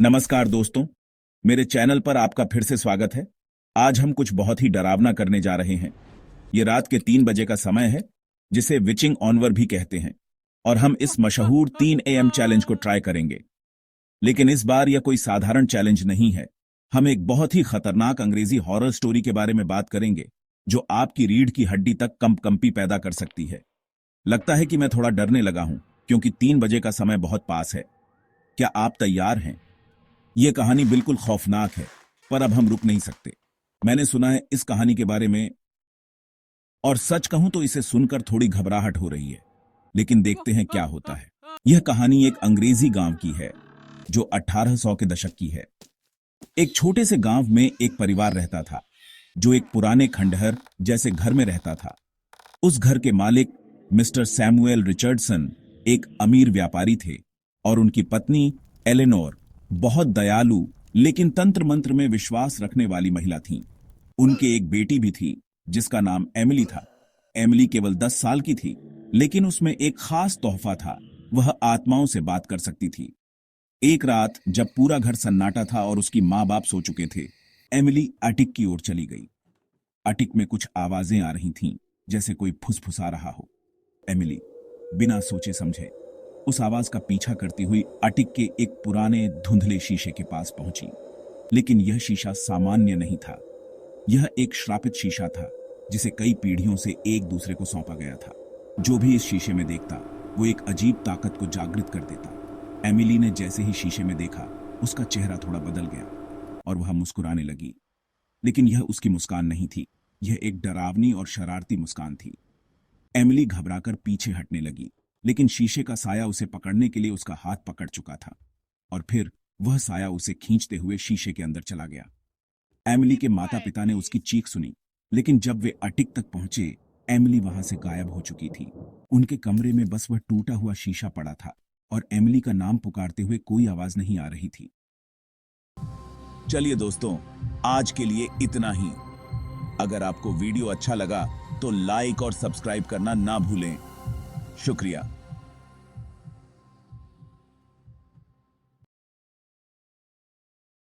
नमस्कार दोस्तों, मेरे चैनल पर आपका फिर से स्वागत है। आज हम कुछ बहुत ही डरावना करने जा रहे हैं। ये रात के 3 बजे का समय है, जिसे विचिंग ऑनवर भी कहते हैं, और हम इस मशहूर 3 AM चैलेंज को ट्राई करेंगे। लेकिन इस बार यह कोई साधारण चैलेंज नहीं है। हम एक बहुत ही खतरनाक अंग्रेजी हॉरर स्टोरी के बारे में बात करेंगे, जो आपकी रीढ़ की हड्डी तक कंपकंपी पैदा कर सकती है। लगता है कि मैं थोड़ा डरने लगा हूं, क्योंकि 3 बजे का समय बहुत पास है। क्या आप तैयार हैं? यह कहानी बिल्कुल खौफनाक है, पर अब हम रुक नहीं सकते। मैंने सुना है इस कहानी के बारे में, और सच कहूं तो इसे सुनकर थोड़ी घबराहट हो रही है। लेकिन देखते हैं क्या होता है। यह कहानी एक अंग्रेजी गांव की है, जो 1800 के दशक की है। एक छोटे से गांव में एक परिवार रहता था, जो एक पुराने खंडहर जैसे घर में रहता था। उस घर के मालिक मिस्टर सैमुएल रिचर्डसन एक अमीर व्यापारी थे, और उनकी पत्नी एलेनोर बहुत दयालु लेकिन तंत्र मंत्र में विश्वास रखने वाली महिला थीं। उनके एक बेटी भी थी, जिसका नाम एमिली था। एमिली केवल 10 साल की थी, लेकिन उसमें एक खास तोहफा था। वह आत्माओं से बात कर सकती थी। एक रात जब पूरा घर सन्नाटा था और उसकी माँ बाप सो चुके थे, एमिली अटिक की ओर चली गई। अटिक में कुछ आवाजें आ रही थीं, जैसे कोई फुसफुसा रहा हो। एमिली बिना सोचे समझे उस आवाज का पीछा करती हुई अटिक के एक पुराने धुंधले शीशे के पास पहुंची। लेकिन यह शीशा सामान्य नहीं था। यह एक श्रापित शीशा था, जिसे कई पीढ़ियों से एक दूसरे को सौंपा गया था। जो भी इस शीशे में देखता, वो एक अजीब ताकत को जागृत कर देता। एमिली ने जैसे ही शीशे में देखा, उसका चेहरा थोड़ा बदल गया और वह मुस्कुराने लगी। लेकिन यह उसकी मुस्कान नहीं थी, यह एक डरावनी और शरारती मुस्कान थी। एमिली घबराकर पीछे हटने लगी, लेकिन शीशे का साया उसे पकड़ने के लिए उसका हाथ पकड़ चुका था, और फिर वह साया उसे खींचते हुए शीशे के अंदर चला गया। एमिली के माता पिता ने उसकी चीख सुनी, लेकिन जब वे अटिक तक पहुंचे, एमिली वहां से गायब हो चुकी थी। उनके कमरे में बस वह टूटा हुआ शीशा पड़ा था, और एमिली का नाम पुकारते हुए कोई आवाज नहीं आ रही थी। चलिए दोस्तों, आज के लिए इतना ही। अगर आपको वीडियो अच्छा लगा तो लाइक और सब्सक्राइब करना ना भूलें। शुक्रिया।